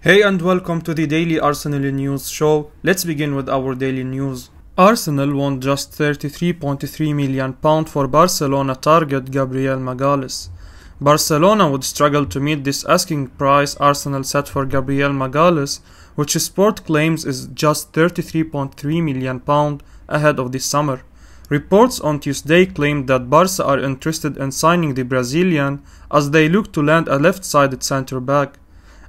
Hey and welcome to the daily Arsenal news show. Let's begin with our daily news. Arsenal won just £33.3 million for Barcelona target Gabriel Magalhaes. Barcelona would struggle to meet this asking price Arsenal set for Gabriel Magalhaes, which Sport claims is just £33.3 million ahead of the summer. Reports on Tuesday claimed that Barca are interested in signing the Brazilian as they look to land a left-sided centre-back,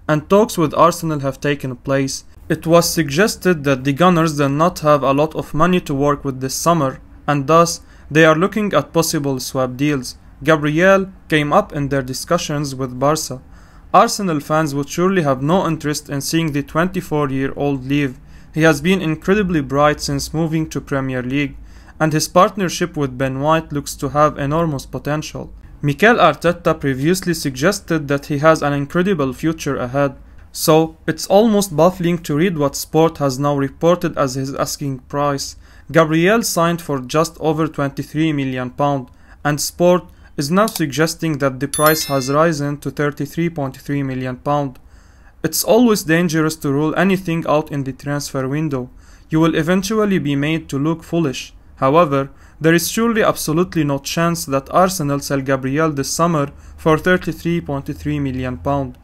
and talks with Arsenal have taken place. It was suggested that the Gunners do not have a lot of money to work with this summer, and thus they are looking at possible swap deals. Gabriel came up in their discussions with Barca. Arsenal fans would surely have no interest in seeing the 24-year-old leave. He has been incredibly bright since moving to Premier League, and his partnership with Ben White looks to have enormous potential. Mikel Arteta previously suggested that he has an incredible future ahead, so it's almost baffling to read what Sport has now reported as his asking price. Gabriel signed for just over £23 million, and Sport is now suggesting that the price has risen to £33.3 million. It's always dangerous to rule anything out in the transfer window. You will eventually be made to look foolish. However, there is surely absolutely no chance that Arsenal sell Gabriel this summer for £33.3 million.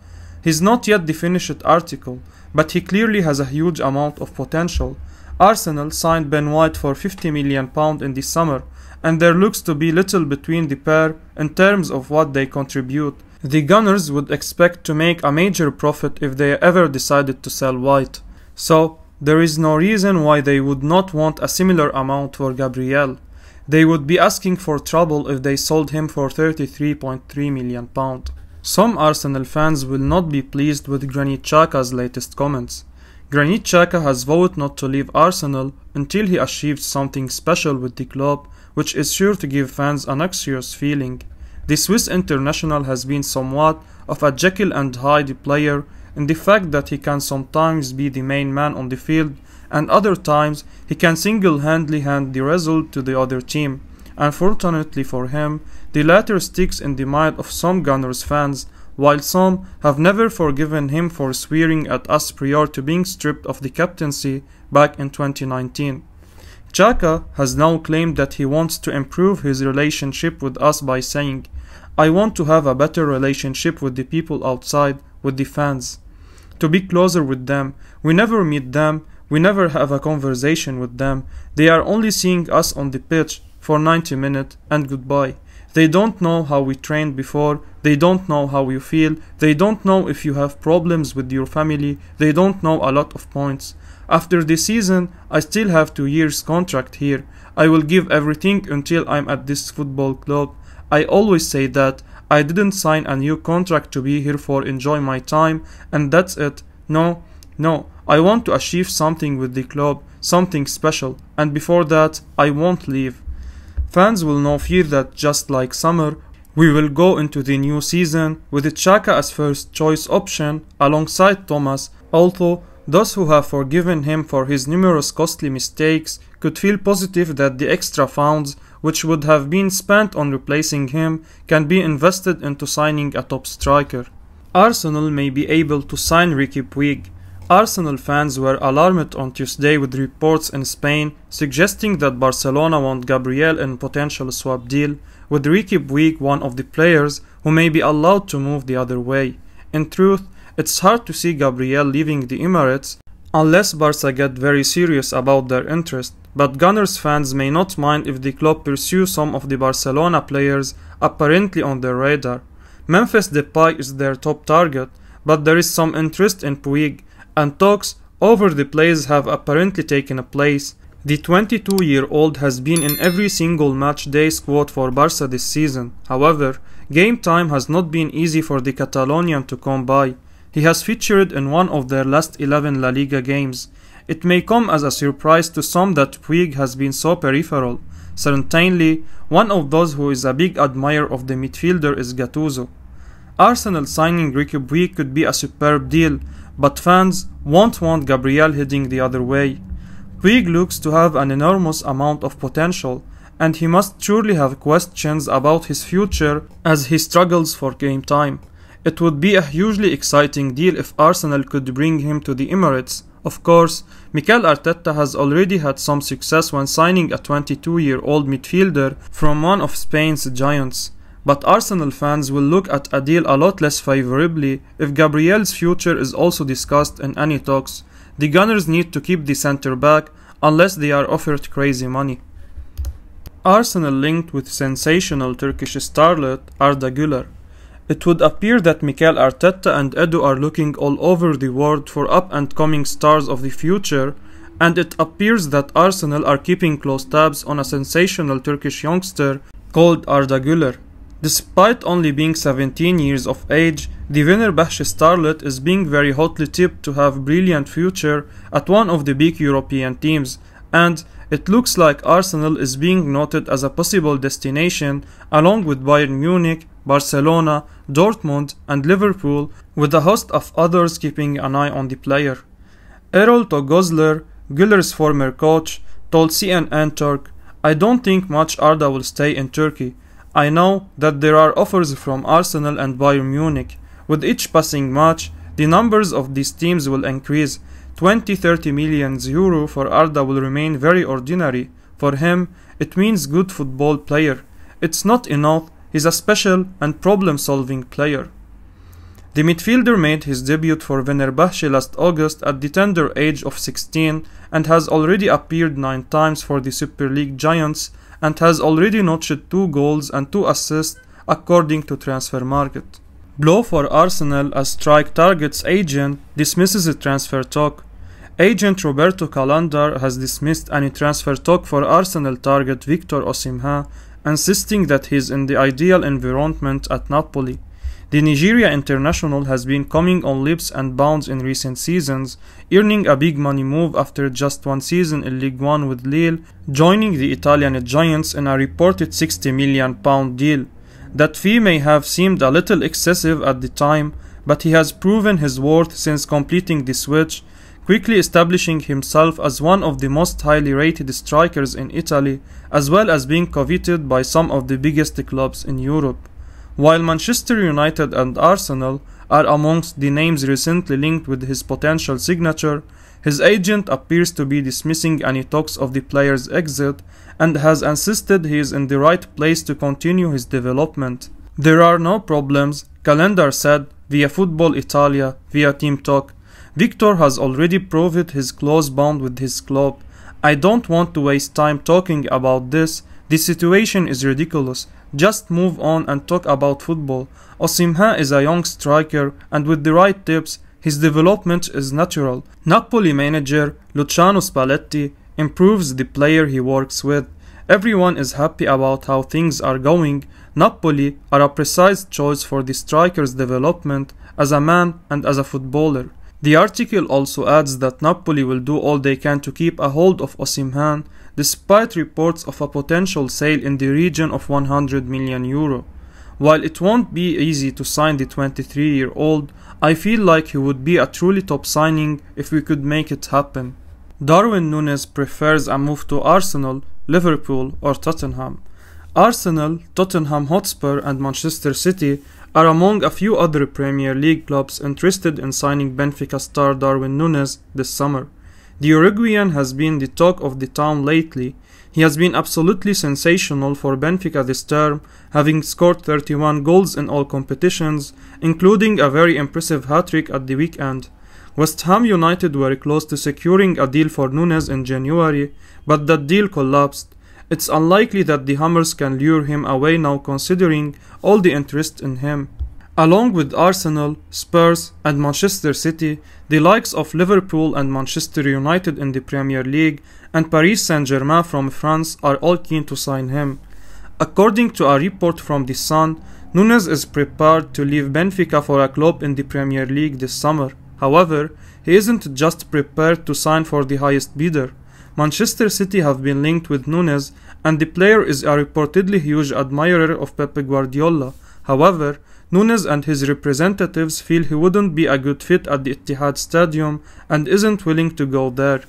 He's not yet the finished article, but he clearly has a huge amount of potential. Arsenal signed Ben White for £50 million in the summer, and there looks to be little between the pair in terms of what they contribute. The Gunners would expect to make a major profit if they ever decided to sell White, so there is no reason why they would not want a similar amount for Gabriel. They would be asking for trouble if they sold him for £33.3 million. Some Arsenal fans will not be pleased with Granit Xhaka's latest comments. Granit Xhaka has vowed not to leave Arsenal until he achieves something special with the club, which is sure to give fans an anxious feeling. The Swiss international has been somewhat of a Jekyll and Hyde player in the fact that he can sometimes be the main man on the field, and other times he can single-handedly hand the result to the other team. Unfortunately for him, the latter sticks in the mind of some Gunners fans, while some have never forgiven him for swearing at us prior to being stripped of the captaincy back in 2019. Xhaka has now claimed that he wants to improve his relationship with us by saying, "I want to have a better relationship with the people outside, with the fans. To be closer with them. We never meet them. We never have a conversation with them. They are only seeing us on the pitch for 90 minutes and goodbye. They don't know how we trained before. They don't know how you feel. They don't know if you have problems with your family. They don't know a lot of points. After the season, I still have 2 years contract here. I will give everything until I'm at this football club. I always say that. I didn't sign a new contract to be here for enjoy my time, and that's it. No, I want to achieve something with the club, something special, and before that, I won't leave." Fans will now fear that just like summer, we will go into the new season with Xhaka as first choice option alongside Thomas, although those who have forgiven him for his numerous costly mistakes could feel positive that the extra funds which would have been spent on replacing him can be invested into signing a top striker. Arsenal may be able to sign Riqui Puig. Arsenal fans were alarmed on Tuesday with reports in Spain suggesting that Barcelona want Gabriel in potential swap deal, with Ricky Puig one of the players who may be allowed to move the other way. In truth, it's hard to see Gabriel leaving the Emirates unless Barca get very serious about their interest, but Gunners fans may not mind if the club pursue some of the Barcelona players apparently on their radar. Memphis Depay is their top target, but there is some interest in Puig, and talks over the plays have apparently taken place. The 22-year-old has been in every single match day squad for Barca this season. However, game time has not been easy for the Catalonian to come by. He has featured in one of their last 11 La Liga games. It may come as a surprise to some that Puig has been so peripheral. Certainly, one of those who is a big admirer of the midfielder is Gattuso. Arsenal signing Ricky Puig could be a superb deal, but fans won't want Gabriel heading the other way. Puig looks to have an enormous amount of potential, and he must surely have questions about his future as he struggles for game time. It would be a hugely exciting deal if Arsenal could bring him to the Emirates. Of course, Mikel Arteta has already had some success when signing a 22-year-old midfielder from one of Spain's giants. But Arsenal fans will look at a deal a lot less favorably if Gabriel's future is also discussed in any talks. The Gunners need to keep the centre-back unless they are offered crazy money. Arsenal linked with sensational Turkish starlet Arda Guler. It would appear that Mikel Arteta and Edu are looking all over the world for up-and-coming stars of the future, and it appears that Arsenal are keeping close tabs on a sensational Turkish youngster called Arda Guler. Despite only being 17 years of age, the Fenerbahce starlet is being very hotly tipped to have a brilliant future at one of the big European teams, and it looks like Arsenal is being noted as a possible destination along with Bayern Munich, Barcelona, Dortmund and Liverpool, with a host of others keeping an eye on the player. Erol Togozler, Güler's former coach, told CNN Turk, "I don't think much Arda will stay in Turkey. I know that there are offers from Arsenal and Bayern Munich. With each passing match, the numbers of these teams will increase. 20-30 million euro for Arda will remain very ordinary. For him, it means good football player. It's not enough, he's a special and problem-solving player." The midfielder made his debut for Fenerbahce last August at the tender age of 16 and has already appeared 9 times for the Super League Giants and has already notched 2 goals and 2 assists according to Transfermarkt. Blow for Arsenal as strike target's agent dismisses the transfer talk. Agent Roberto Calendar has dismissed any transfer talk for Arsenal target Victor Osimhen, insisting that he is in the ideal environment at Napoli. The Nigeria international has been coming on leaps and bounds in recent seasons, earning a big money move after just 1 season in League One with Lille, joining the Italian giants in a reported £60 million deal. That fee may have seemed a little excessive at the time, but he has proven his worth since completing the switch, quickly establishing himself as one of the most highly rated strikers in Italy, as well as being coveted by some of the biggest clubs in Europe. While Manchester United and Arsenal are amongst the names recently linked with his potential signature, his agent appears to be dismissing any talks of the player's exit and has insisted he is in the right place to continue his development. "There are no problems," Calendar said via Football Italia via Team Talk. "Victor has already proved his close bond with his club. I don't want to waste time talking about this. The situation is ridiculous. Just move on and talk about football. Osimhen is a young striker and with the right tips, his development is natural." Napoli manager Luciano Spalletti improves the player he works with. "Everyone is happy about how things are going. Napoli are a precise choice for the striker's development as a man and as a footballer." The article also adds that Napoli will do all they can to keep a hold of Osimhen, despite reports of a potential sale in the region of €100 million. While it won't be easy to sign the 23-year-old, I feel like he would be a truly top signing if we could make it happen. Darwin Nunez prefers a move to Arsenal, Liverpool or Tottenham. Arsenal, Tottenham Hotspur and Manchester City are among a few other Premier League clubs interested in signing Benfica star Darwin Nunez this summer. The Uruguayan has been the talk of the town lately. He has been absolutely sensational for Benfica this term, having scored 31 goals in all competitions, including a very impressive hat-trick at the weekend. West Ham United were close to securing a deal for Nunez in January, but that deal collapsed. It's unlikely that the Hammers can lure him away now considering all the interest in him. Along with Arsenal, Spurs and Manchester City, the likes of Liverpool and Manchester United in the Premier League and Paris Saint-Germain from France are all keen to sign him. According to a report from The Sun, Nunez is prepared to leave Benfica for a club in the Premier League this summer. However, he isn't just prepared to sign for the highest bidder. Manchester City have been linked with Nunez, and the player is a reportedly huge admirer of Pep Guardiola. However, Nunez and his representatives feel he wouldn't be a good fit at the Etihad Stadium and isn't willing to go there.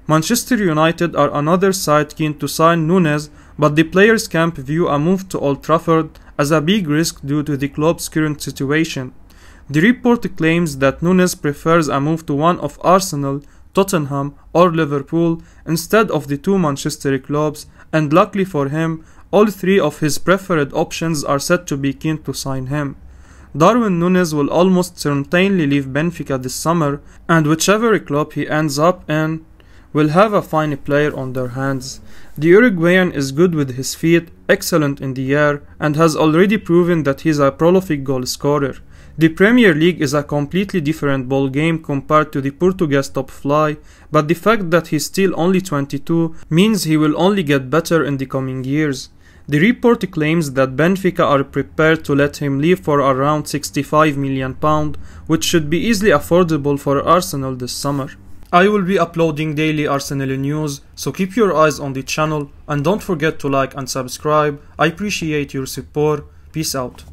Manchester United are another side keen to sign Nunez, but the players' camp view a move to Old Trafford as a big risk due to the club's current situation. The report claims that Nunez prefers a move to one of Arsenal, Tottenham or Liverpool instead of the two Manchester clubs, and luckily for him, all three of his preferred options are said to be keen to sign him. Darwin Nunez will almost certainly leave Benfica this summer, and whichever club he ends up in will have a fine player on their hands. The Uruguayan is good with his feet, excellent in the air, and has already proven that he is a prolific goal scorer. The Premier League is a completely different ball game compared to the Portuguese top flight, but the fact that he's still only 22 means he will only get better in the coming years. The report claims that Benfica are prepared to let him leave for around £65 million, which should be easily affordable for Arsenal this summer. I will be uploading daily Arsenal news, so keep your eyes on the channel and don't forget to like and subscribe. I appreciate your support. Peace out.